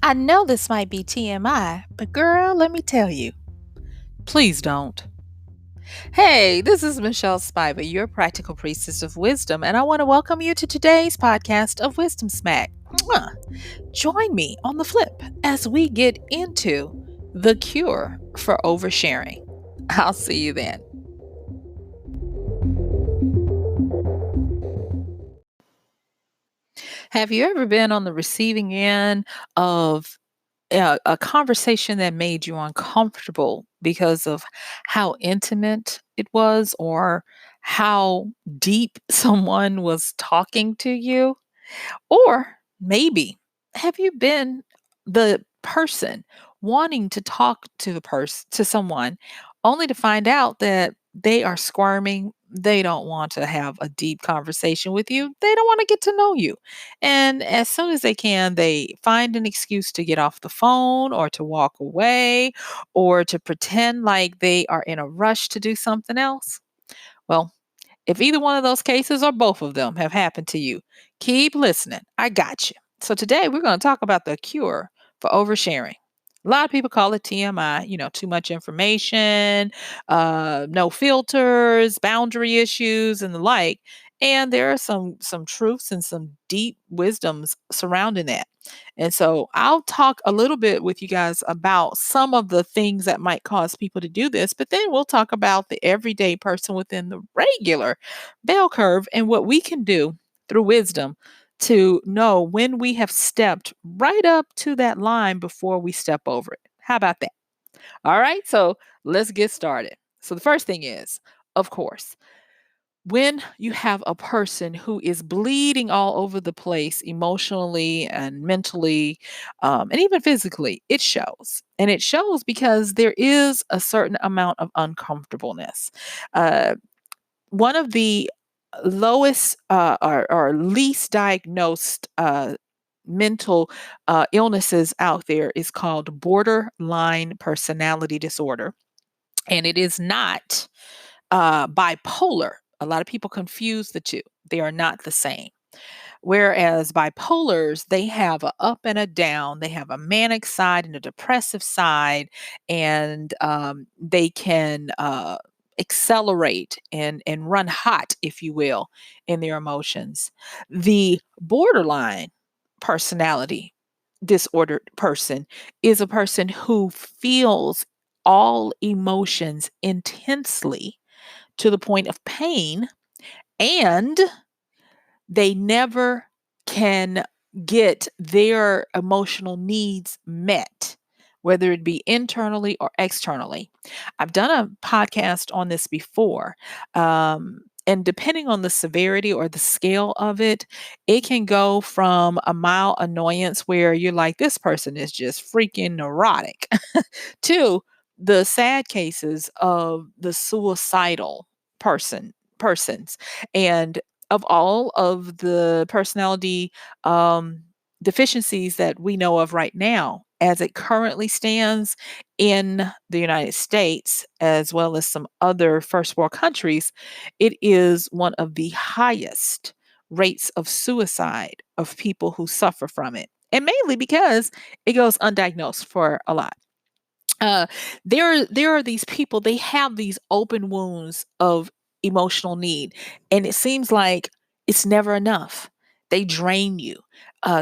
I know this might be TMI, but girl, let me tell you. Please don't. Hey, this is MichelleSpiva, your practical priestess of wisdom, and I want to welcome you to today's podcast of Wisdom Smack. Mwah. Join me on the flip as we get into the cure for oversharing. I'll see you then. Have you ever been on the receiving end of a conversation that made you uncomfortable because of how intimate it was or how deep someone was talking to you? Or maybe have you been the person wanting to talk to to someone only to find out that they are squirming, they don't want to have a deep conversation with you. They don't want to get to know you. And as soon as they can, they find an excuse to get off the phone or to walk away or to pretend like they are in a rush to do something else. Well, if either one of those cases or both of them have happened to you, keep listening. I got you. So today we're going to talk about the cure for oversharing. A lot of people call it TMI, too much information, no filters, boundary issues, and the like. And there are some truths and some deep wisdoms surrounding that. And so I'll talk a little bit with you guys about some of the things that might cause people to do this, but then we'll talk about the everyday person within the regular bell curve and what we can do through wisdom to know when we have stepped right up to that line before we step over it. How about that? All right, so let's get started. So the first thing is, of course, when you have a person who is bleeding all over the place emotionally and mentally, and even physically, it shows. And it shows because there is a certain amount of uncomfortableness. Uh, One of the lowest or least diagnosed mental illnesses out there is called borderline personality disorder. And it is not bipolar. A lot of people confuse the two. They are not the same. Whereas bipolars, they have a up and a down. They have a manic side and a depressive side, and they can accelerate and run hot, if you will, in their emotions. The borderline personality disordered person is a person who feels all emotions intensely to the point of pain, and they never can get their emotional needs met, whether it be internally or externally. I've done a podcast on this before. And depending on the severity or the scale of it, it can go from a mild annoyance where you're like, this person is just freaking neurotic, to the sad cases of the suicidal persons. And of all of the personality deficiencies that we know of right now, as it currently stands in the United States, as well as some other first world countries, it is one of the highest rates of suicide of people who suffer from it. And mainly because it goes undiagnosed for a lot. uh there are these people, they have these open wounds of emotional need, and it seems like it's never enough. They drain you.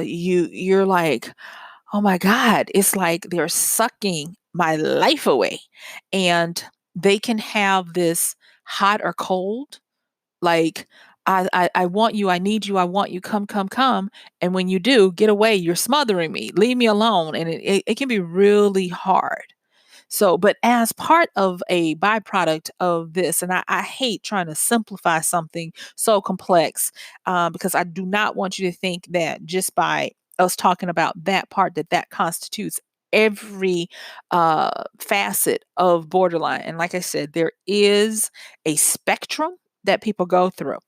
You're like, oh my god, it's like they're sucking my life away. And they can have this hot or cold, like, I want you, I need you, I want you, come, come, come. And when you do, get away, you're smothering me, leave me alone. And it can be really hard. So, but as part of a byproduct of this, and I hate trying to simplify something so complex, because I do not want you to think that just by us talking about that part, that constitutes every facet of borderline. And like I said, there is a spectrum that people go through.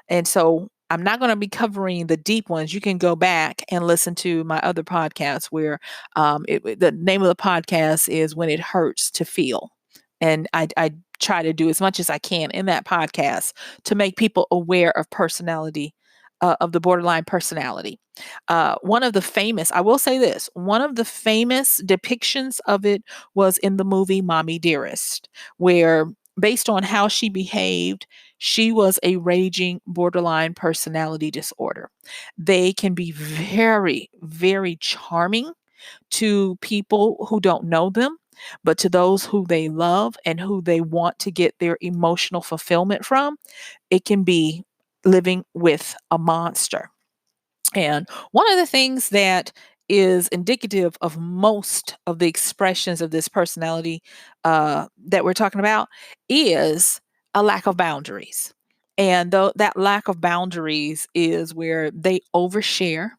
And so I'm not going to be covering the deep ones. You can go back and listen to my other podcast where the name of the podcast is When It Hurts to Feel. And I try to do as much as I can in that podcast to make people aware of personality of the borderline personality. One of the famous, I will say this, one of the famous depictions of it was in the movie Mommy Dearest, where based on how she behaved, she was a raging borderline personality disorder. They can be very, very charming to people who don't know them, but to those who they love and who they want to get their emotional fulfillment from, it can be living with a monster. And one of the things that is indicative of most of the expressions of this personality that we're talking about is a lack of boundaries. And though that lack of boundaries is where they overshare,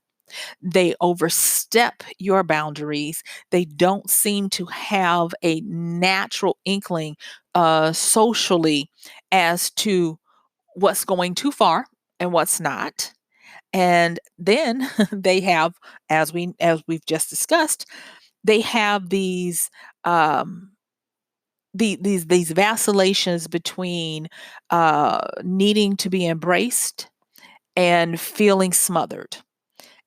they overstep your boundaries. They don't seem to have a natural inkling socially as to what's going too far and what's not. And then they have, as we've just discussed, they have um, these vacillations between needing to be embraced and feeling smothered.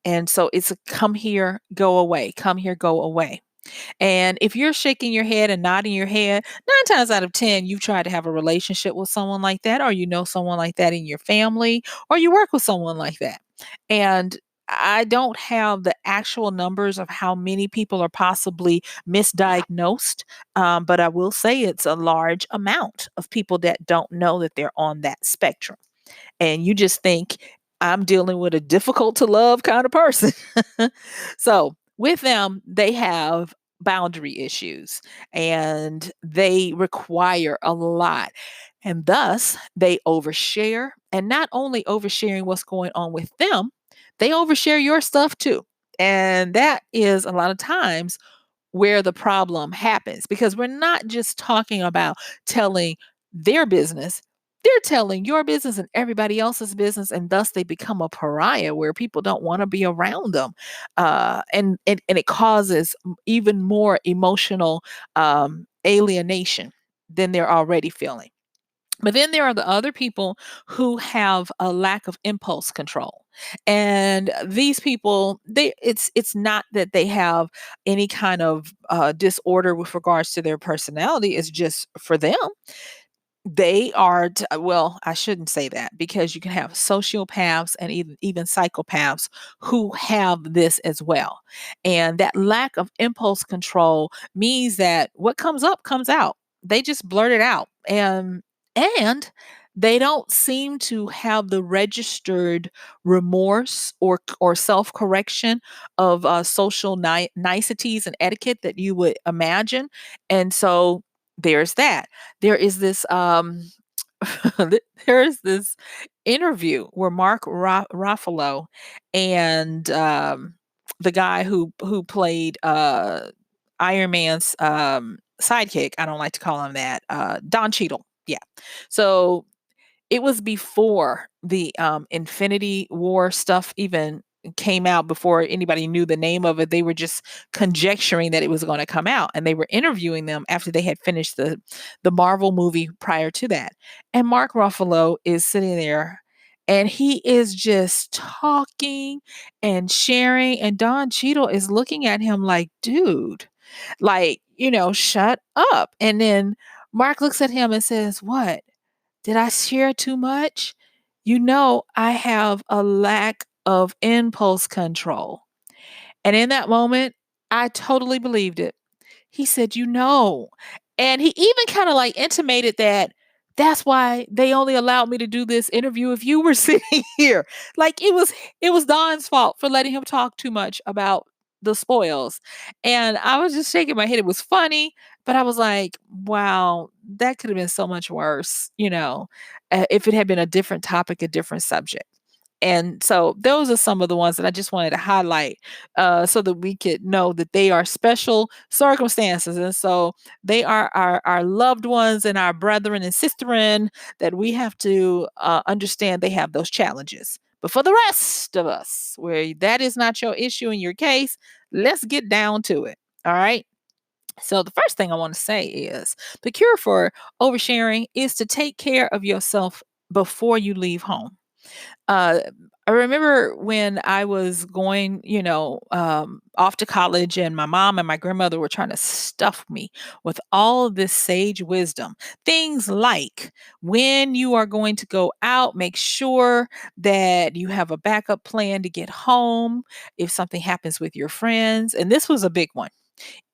And so it's a come here, go away, come here, go away. And if you're shaking your head and nodding your head, 9 times out of 10, you've tried to have a relationship with someone like that, or you know someone like that in your family, or you work with someone like that. And I don't have the actual numbers of how many people are possibly misdiagnosed, but I will say it's a large amount of people that don't know that they're on that spectrum. And you just think, I'm dealing with a difficult to love kind of person. So with them, they have boundary issues and they require a lot. And thus, they overshare. And not only oversharing what's going on with them, they overshare your stuff too. And that is a lot of times where the problem happens because we're not just talking about telling their business, they're telling your business and everybody else's business, and thus they become a pariah where people don't want to be around them. And it causes even more emotional alienation than they're already feeling. But then there are the other people who have a lack of impulse control. And these people, it's not that they have any kind of disorder with regards to their personality. It's just for them they are well, I shouldn't say that because you can have sociopaths and even psychopaths who have this as well. And that lack of impulse control means that what comes up comes out. They just blurt it out. And they don't seem to have the registered remorse or self-correction of social niceties and etiquette that you would imagine. And so there's that. There is this there is this interview where Mark Ruffalo and the guy who played Iron Man's sidekick, I don't like to call him that, Don Cheadle. Yeah. So it was before the Infinity War stuff even came out, before anybody knew the name of it. They were just conjecturing that it was going to come out, and they were interviewing them after they had finished the Marvel movie prior to that. And Mark Ruffalo is sitting there and he is just talking and sharing, and Don Cheadle is looking at him like, dude, like, shut up. And then Mark looks at him and says, what? Did I share too much? I have a lack of impulse control. And in that moment, I totally believed it. He said, and he even kind of like intimated that that's why they only allowed me to do this interview if you were sitting here. Like it was Don's fault for letting him talk too much about the spoils. And I was just shaking my head. It was funny, but I was like, wow, that could have been so much worse, if it had been a different topic, a different subject. And so those are some of the ones that I just wanted to highlight so that we could know that they are special circumstances. And so they are our loved ones and our brethren and sisterin that we have to understand they have those challenges. But for the rest of us, where that is not your issue in your case, let's get down to it. All right. So, the first thing I want to say is the cure for oversharing is to take care of yourself before you leave home. Uh, I remember when I was going, off to college, and my mom and my grandmother were trying to stuff me with all of this sage wisdom. Things like when you are going to go out, make sure that you have a backup plan to get home if something happens with your friends. And this was a big one: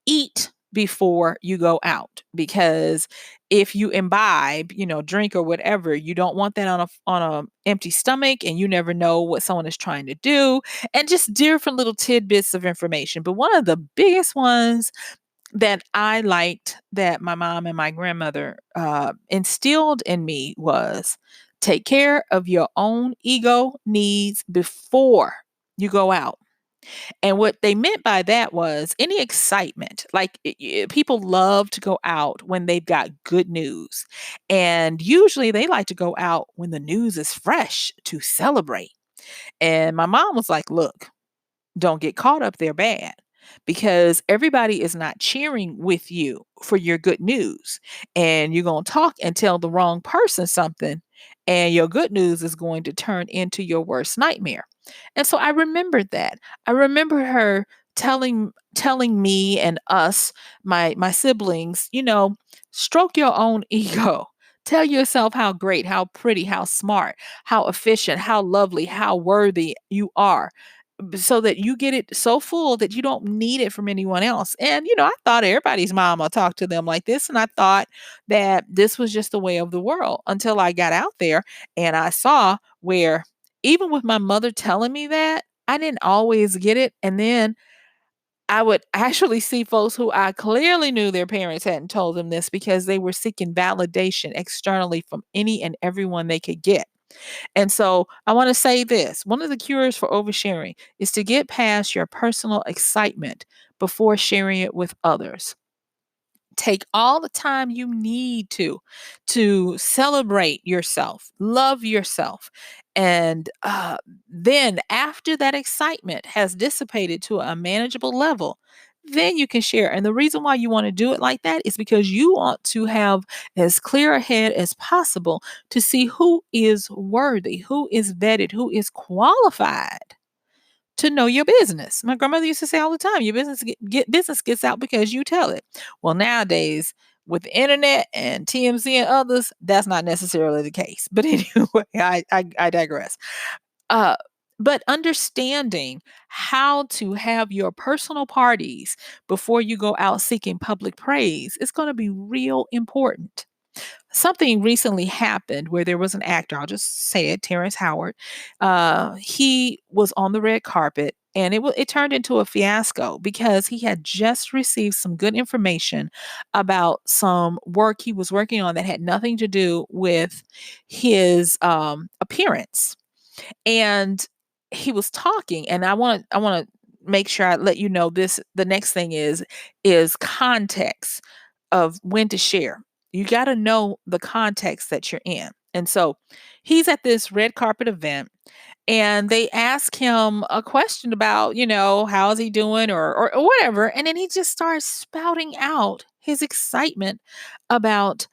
eat before you go out, because if you imbibe, drink or whatever, you don't want that on a empty stomach, and you never know what someone is trying to do, and just different little tidbits of information. But one of the biggest ones that I liked that my mom and my grandmother instilled in me was: take care of your own ego needs before you go out. And what they meant by that was any excitement. Like, people love to go out when they've got good news. And usually they like to go out when the news is fresh to celebrate. And my mom was like, look, don't get caught up there bad, because everybody is not cheering with you for your good news. And you're going to talk and tell the wrong person something, and your good news is going to turn into your worst nightmare. And so I remembered that. I remember her telling me and us, my siblings, stroke your own ego. Tell yourself how great, how pretty, how smart, how efficient, how lovely, how worthy you are, so that you get it so full that you don't need it from anyone else. And, I thought everybody's mama talked to them like this. And I thought that this was just the way of the world until I got out there and I saw where, even with my mother telling me that, I didn't always get it. And then I would actually see folks who I clearly knew their parents hadn't told them this, because they were seeking validation externally from any and everyone they could get. And so I want to say this: one of the cures for oversharing is to get past your personal excitement before sharing it with others. Take all the time you need to celebrate yourself, love yourself. And then, after that excitement has dissipated to a manageable level, then you can share. And the reason why you want to do it like that is because you want to have as clear a head as possible to see who is worthy, who is vetted, who is qualified to know your business. My grandmother used to say all the time, your business gets out because you tell it. Well, nowadays, with the internet and TMZ and others, that's not necessarily the case. But anyway, I digress. Uh, but understanding how to have your personal parties before you go out seeking public praise is going to be real important. Something recently happened where there was an actor, I'll just say it, Terrence Howard. He was on the red carpet, and it turned into a fiasco because he had just received some good information about some work he was working on that had nothing to do with his appearance. And he was talking, and I want to make sure I let you know this. The next thing is context of when to share. You got to know the context that you're in. And so he's at this red carpet event, and they ask him a question about, how's he doing, or whatever. And then he just starts spouting out his excitement about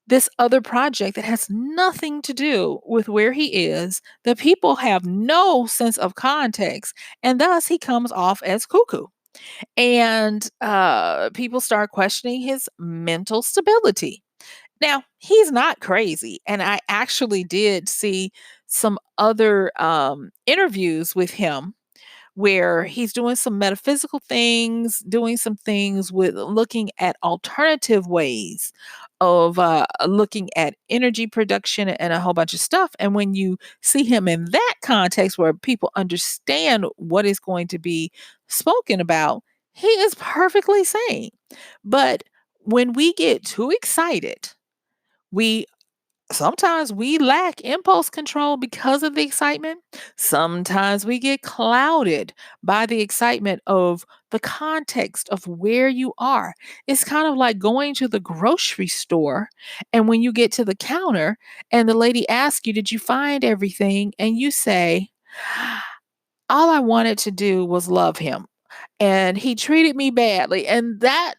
this other project that has nothing to do with where he is. The people have no sense of context, and thus he comes off as cuckoo. And people start questioning his mental stability. Now, he's not crazy. And I actually did see some other interviews with him where he's doing some metaphysical things, doing some things with looking at alternative ways of looking at energy production and a whole bunch of stuff. And when you see him in that context where people understand what is going to be spoken about, he is perfectly sane. But when we get too excited, we sometimes we lack impulse control because of the excitement. Sometimes we get clouded by the excitement of the context of where you are. It's kind of like going to the grocery store, and when you get to the counter and the lady asks you, did you find everything? And you say, all I wanted to do was love him, and he treated me badly. And that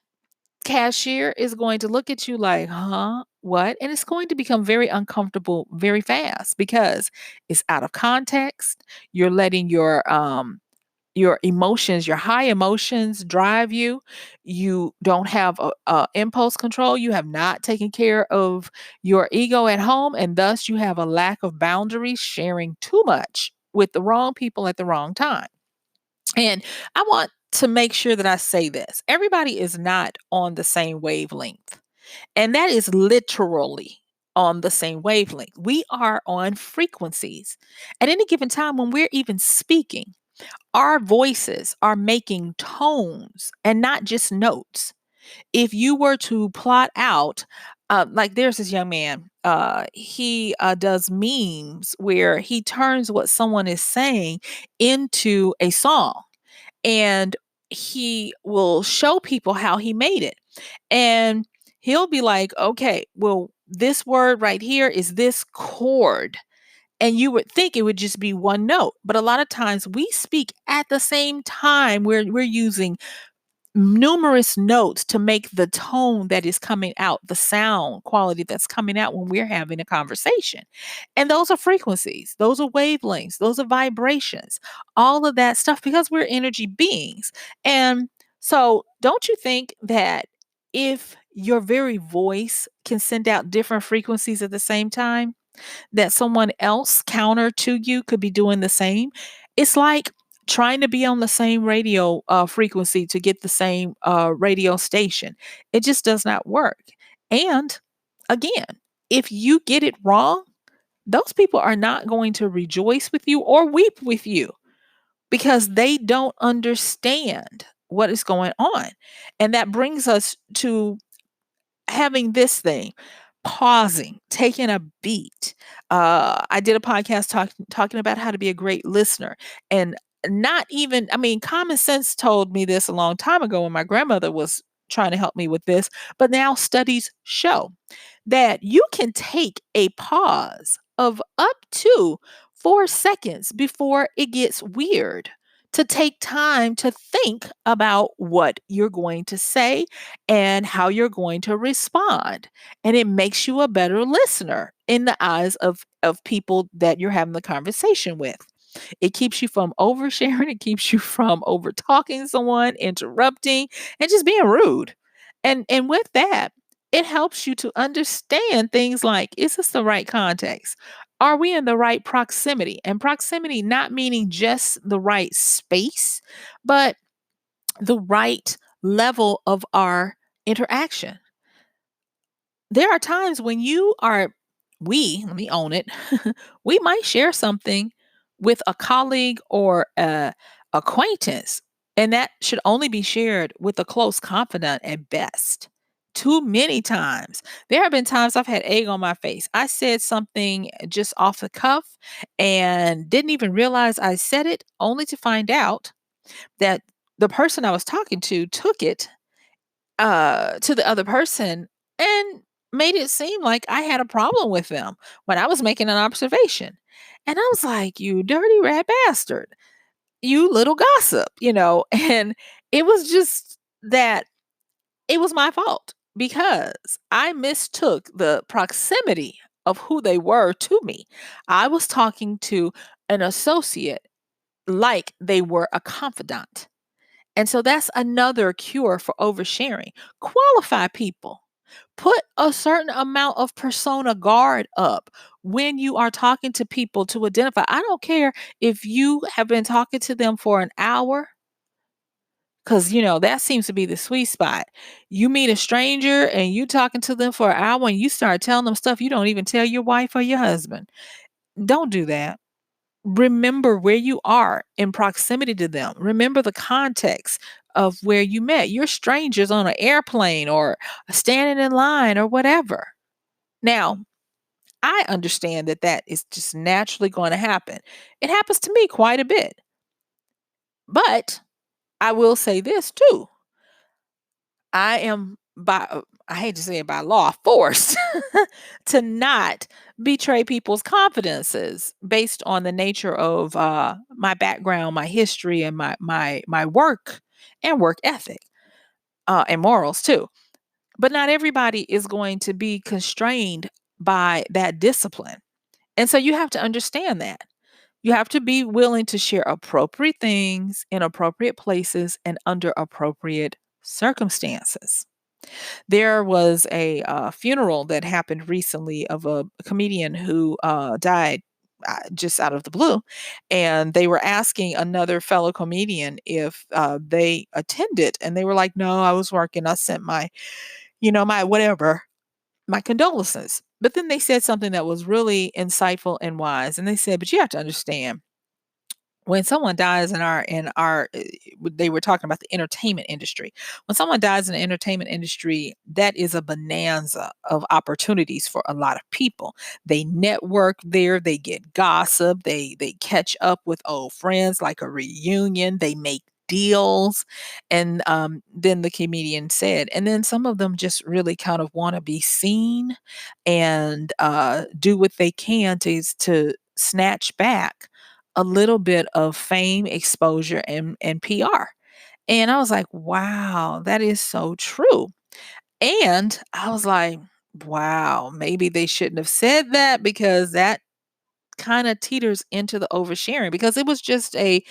cashier is going to look at you like, huh? what? And it's going to become very uncomfortable very fast because it's out of context. You're letting your emotions, your high emotions drive you. You don't have a impulse control. You have not taken care of your ego at home, and thus you have a lack of boundaries, sharing too much with the wrong people at the wrong time. And I want to make sure that I say this. Everybody is not on the same wavelength. And that is literally on the same wavelength. We are on frequencies. At any given time when we're even speaking, our voices are making tones and not just notes. If you were to plot out, like there's this young man, he does memes where he turns what someone is saying into a song, and he will show people how he made it. And he'll be like, okay, well, this word right here is this chord, and you would think it would just be one note, but a lot of times we speak at the same time. We're using numerous notes to make the tone that is coming out, the sound quality that's coming out when we're having a conversation. And those are frequencies, those are wavelengths, those are vibrations, all of that stuff, because we're energy beings. And so, don't you think that if your very voice can send out different frequencies at the same time, that someone else counter to you could be doing the same? It's like trying to be on the same radio frequency to get the same radio station. It just does not work. And again, if you get it wrong, those people are not going to rejoice with you or weep with you because they don't understand what is going on. And that brings us to having this thing, pausing, taking a beat. I did a podcast talking about how to be a great listener. And not even, I mean, common sense told me this a long time ago when my grandmother was trying to help me with this, but now studies show that you can take a pause of up to 4 seconds before it gets weird, to take time to think about what you're going to say and how you're going to respond. And it makes you a better listener in the eyes of people that you're having the conversation with. It keeps you from oversharing, it keeps you from over talking someone, interrupting, and just being rude. And with that, it helps you to understand things like, is this the right context? Are we in the right proximity? And proximity not meaning just the right space, but the right level of our interaction. There are times when let me own it, we might share something with a colleague or a acquaintance, and that should only be shared with a close confidant at best. Too many times. There have been times I've had egg on my face. I said something just off the cuff and didn't even realize I said it, only to find out that the person I was talking to took it to the other person and made it seem like I had a problem with them when I was making an observation. And I was like, you dirty rat bastard, you little gossip, and it was just that it was my fault because I mistook the proximity of who they were to me. I was talking to an associate like they were a confidant. And so that's another cure for oversharing. Qualify people. Put a certain amount of persona guard up when you are talking to people to identify. I don't care if you have been talking to them for an hour, because that seems to be the sweet spot. You meet a stranger and you talking to them for an hour and you start telling them stuff you don't even tell your wife or your husband. Don't do that. Remember where you are in proximity to them. Remember the context of where you met. You're strangers on an airplane or standing in line or whatever. Now, I understand that that is just naturally going to happen. It happens to me quite a bit. But I will say this too. I am I hate to say it, by law, forced to not betray people's confidences based on the nature of my background, my history, and my work and work ethic, and morals too. But not everybody is going to be constrained by that discipline. And so you have to understand that. You have to be willing to share appropriate things in appropriate places and under appropriate circumstances. There was a funeral that happened recently of a comedian who died just out of the blue. And they were asking another fellow comedian if they attended. And they were like, no, I was working. I sent my whatever, my condolences. But then they said something that was really insightful and wise. And they said, but you have to understand, when someone dies they were talking about the entertainment industry. When someone dies in the entertainment industry, that is a bonanza of opportunities for a lot of people. They network there, they get gossip, they catch up with old friends like a reunion, they make deals. And then the comedian said, and then some of them just really kind of want to be seen and do what they can to snatch back a little bit of fame, exposure, and PR. And I was like, wow, that is so true. And I was like, wow, maybe they shouldn't have said that, because that kind of teeters into the oversharing, because it was just a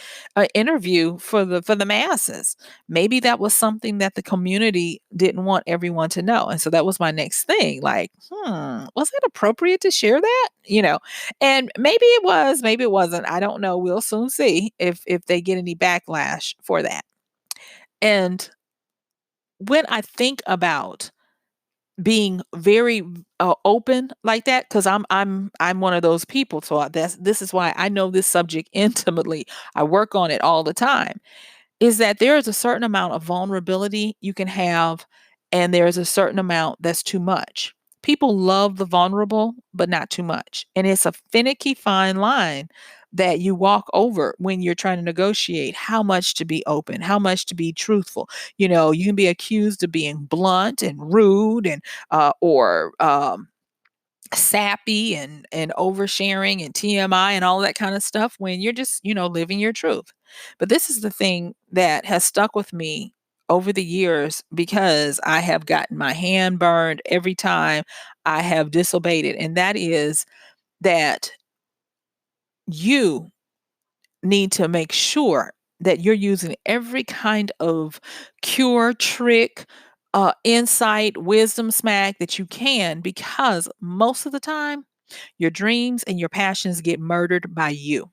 interview for the masses. Maybe that was something that the community didn't want everyone to know. And so that was my next thing, like, was it appropriate to share that? And maybe it was, maybe it wasn't. I don't know. We'll soon see if they get any backlash for that. And when I think about being very open like that, because I'm one of those people, so this is why I know this subject intimately. I work on it all the time. Is that there is a certain amount of vulnerability you can have, and there's a certain amount that's too much. People love the vulnerable, but not too much. And it's a finicky fine line that you walk over when you're trying to negotiate how much to be open, how much to be truthful. You can be accused of being blunt and rude and or sappy and oversharing and TMI and all that kind of stuff when you're just, living your truth. But this is the thing that has stuck with me over the years, because I have gotten my hand burned every time I have disobeyed it. And that is that you need to make sure that you're using every kind of cure, trick, insight, wisdom smack that you can, because most of the time, your dreams and your passions get murdered by you.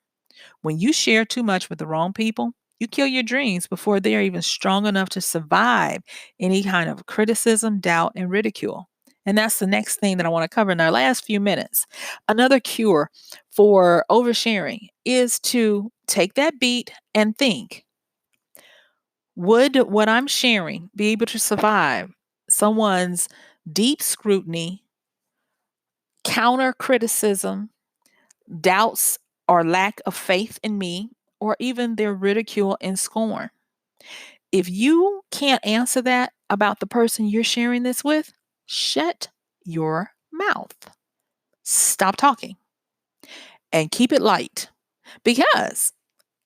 When you share too much with the wrong people, you kill your dreams before they are even strong enough to survive any kind of criticism, doubt, and ridicule. And that's the next thing that I want to cover in our last few minutes. Another cure for oversharing is to take that beat and think, would what I'm sharing be able to survive someone's deep scrutiny, counter criticism, doubts or lack of faith in me, or even their ridicule and scorn? If you can't answer that about the person you're sharing this with, shut your mouth. Stop talking and keep it light, because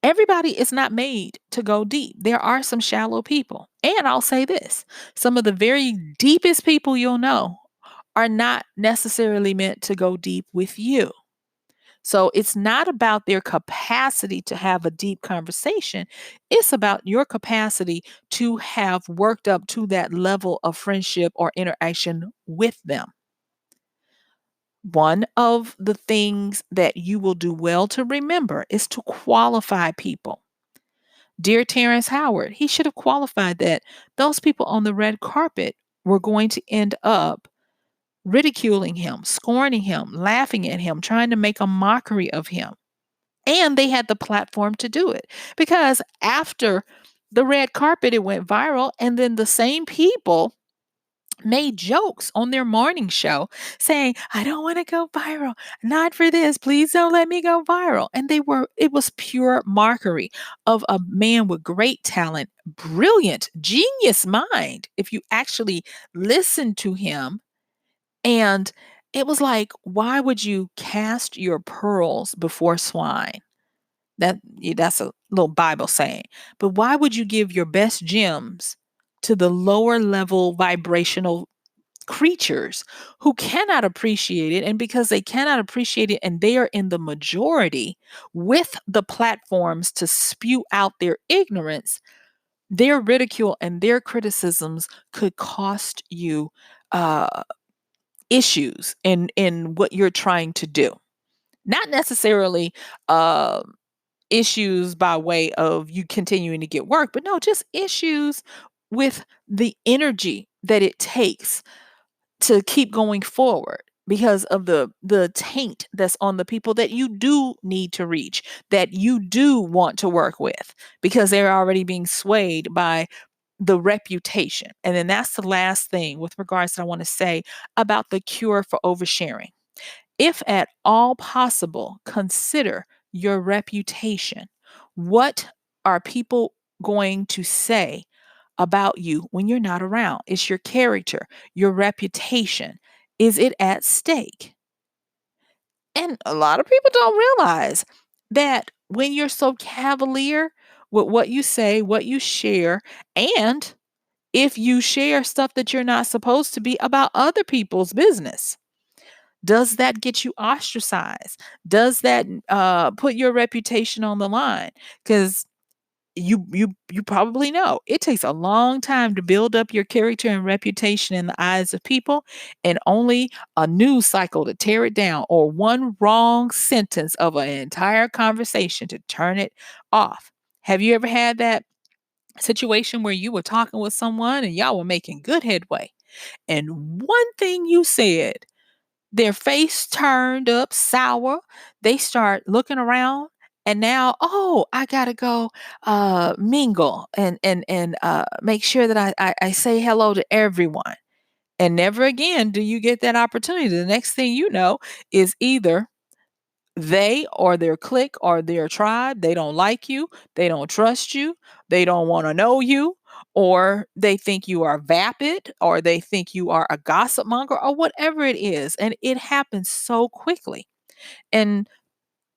everybody is not made to go deep. There are some shallow people. And I'll say this, some of the very deepest people you'll know are not necessarily meant to go deep with you. So it's not about their capacity to have a deep conversation. It's about your capacity to have worked up to that level of friendship or interaction with them. One of the things that you will do well to remember is to qualify people. Dear Terrence Howard, he should have qualified that those people on the red carpet were going to end up ridiculing him, scorning him, laughing at him, trying to make a mockery of him. And they had the platform to do it, because after the red carpet, it went viral. And then the same people made jokes on their morning show saying, I don't want to go viral. Not for this. Please don't let me go viral. And it was pure mockery of a man with great talent, brilliant, genius mind. If you actually listen to him, and it was like, why would you cast your pearls before swine? That's a little Bible saying. But why would you give your best gems to the lower level vibrational creatures who cannot appreciate it. And because they cannot appreciate it and they are in the majority with the platforms to spew out their ignorance, their ridicule and their criticisms could cost you uh, issues in what you're trying to do. Not necessarily issues by way of you continuing to get work, but no, just issues with the energy that it takes to keep going forward because of the taint that's on the people that you do need to reach, that you do want to work with, because they're already being swayed by the reputation. And then that's the last thing with regards that I want to say about the cure for oversharing. If at all possible, consider your reputation. What are people going to say about you when you're not around? It's your character, your reputation. Is it at stake? And a lot of people don't realize that when you're so cavalier with what you say, what you share, and if you share stuff that you're not supposed to be about other people's business, does that get you ostracized? Does that put your reputation on the line? Because you probably know it takes a long time to build up your character and reputation in the eyes of people, and only a news cycle to tear it down, or one wrong sentence of an entire conversation to turn it off. Have you ever had that situation where you were talking with someone and y'all were making good headway, and one thing you said, their face turned up sour. They start looking around, and now, oh, I gotta go mingle and make sure that I say hello to everyone. And never again do you get that opportunity. The next thing you know is either they or their clique or their tribe, they don't like you, they don't trust you, they don't want to know you, or they think you are vapid, or they think you are a gossip monger, or whatever it is. And it happens so quickly. And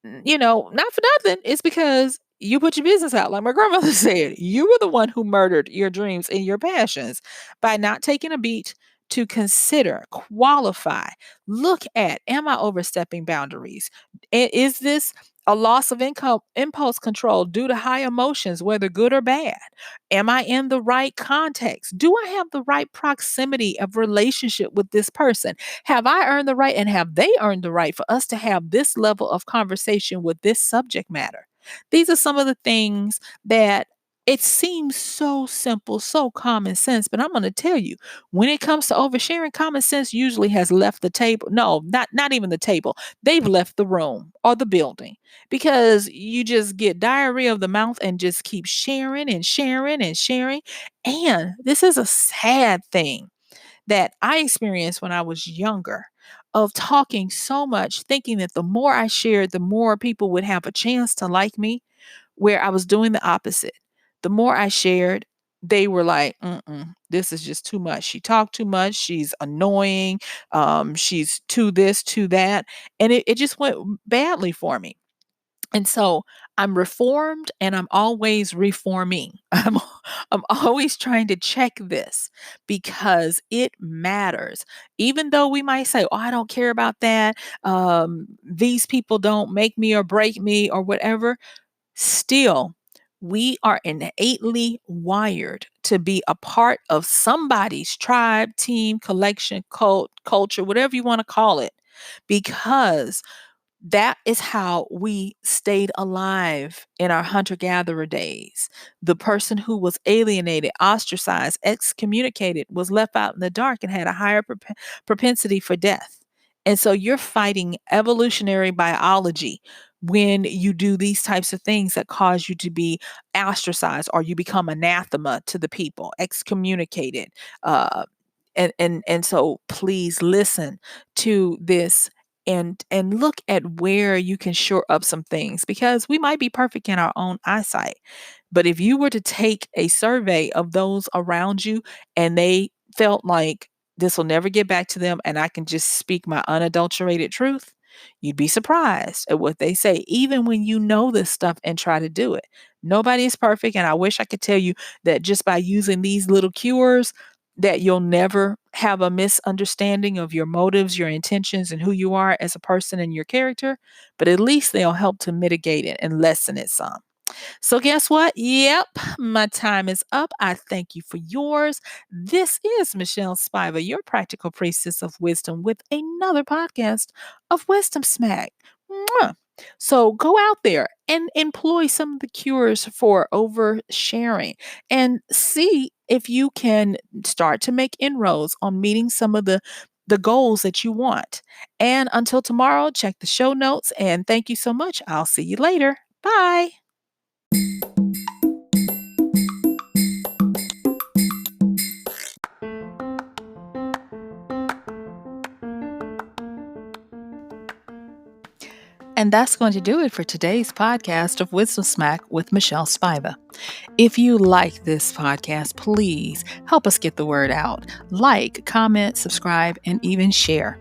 not for nothing. It's because you put your business out. Like my grandmother said, you were the one who murdered your dreams and your passions by not taking a beat to consider, qualify, look at, am I overstepping boundaries? Is this a loss of income, impulse control due to high emotions, whether good or bad? Am I in the right context? Do I have the right proximity of relationship with this person? Have I earned the right and have they earned the right for us to have this level of conversation with this subject matter? These are some of the things that it seems so simple, so common sense, but I'm going to tell you, when it comes to oversharing, common sense usually has left the table. No, not even the table. They've left the room or the building, because you just get diarrhea of the mouth and just keep sharing and sharing and sharing. And this is a sad thing that I experienced when I was younger, of talking so much, thinking that the more I shared, the more people would have a chance to like me, where I was doing the opposite. The more I shared, they were like, this is just too much. She talked too much. She's annoying. She's too this, too that. And it just went badly for me. And so I'm reformed and I'm always reforming. I'm always trying to check this because it matters. Even though we might say, oh, I don't care about that. These people don't make me or break me or whatever. Still, we are innately wired to be a part of somebody's tribe, team, collection, cult, culture, whatever you want to call it, because that is how we stayed alive in our hunter gatherer days. The person who was alienated, ostracized, excommunicated, was left out in the dark and had a higher propensity for death. And so you're fighting evolutionary biology when you do these types of things that cause you to be ostracized, or you become anathema to the people, excommunicated. Uh, and so please listen to this and look at where you can shore up some things, because we might be perfect in our own eyesight, but if you were to take a survey of those around you and they felt like this will never get back to them and I can just speak my unadulterated truth, you'd be surprised at what they say, even when you know this stuff and try to do it. Nobody is perfect, and I wish I could tell you that just by using these little cures that you'll never have a misunderstanding of your motives, your intentions, and who you are as a person and your character, but at least they'll help to mitigate it and lessen it some. So, guess what? Yep, my time is up. I thank you for yours. This is Michelle Spiva, your practical priestess of wisdom, with another podcast of Wisdom Smack. Mwah. So, go out there and employ some of the cures for oversharing and see if you can start to make inroads on meeting some of the goals that you want. And until tomorrow, check the show notes and thank you so much. I'll see you later. Bye. And that's going to do it for today's podcast of Wisdom Smack with Michelle Spiva. If you like this podcast, please help us get the word out. Like, comment, subscribe, and even share.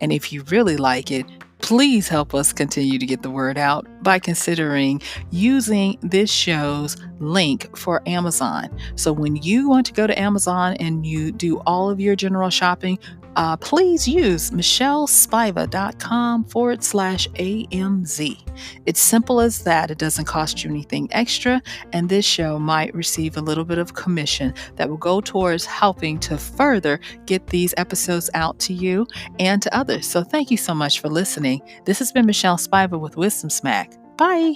And if you really like it, please help us continue to get the word out by considering using this show's link for Amazon. So when you want to go to Amazon and you do all of your general shopping, please use MichelleSpiva.com/AMZ. It's simple as that. It doesn't cost you anything extra, and this show might receive a little bit of commission that will go towards helping to further get these episodes out to you and to others. So thank you so much for listening. This has been Michelle Spiva with Wisdom Smack. Bye.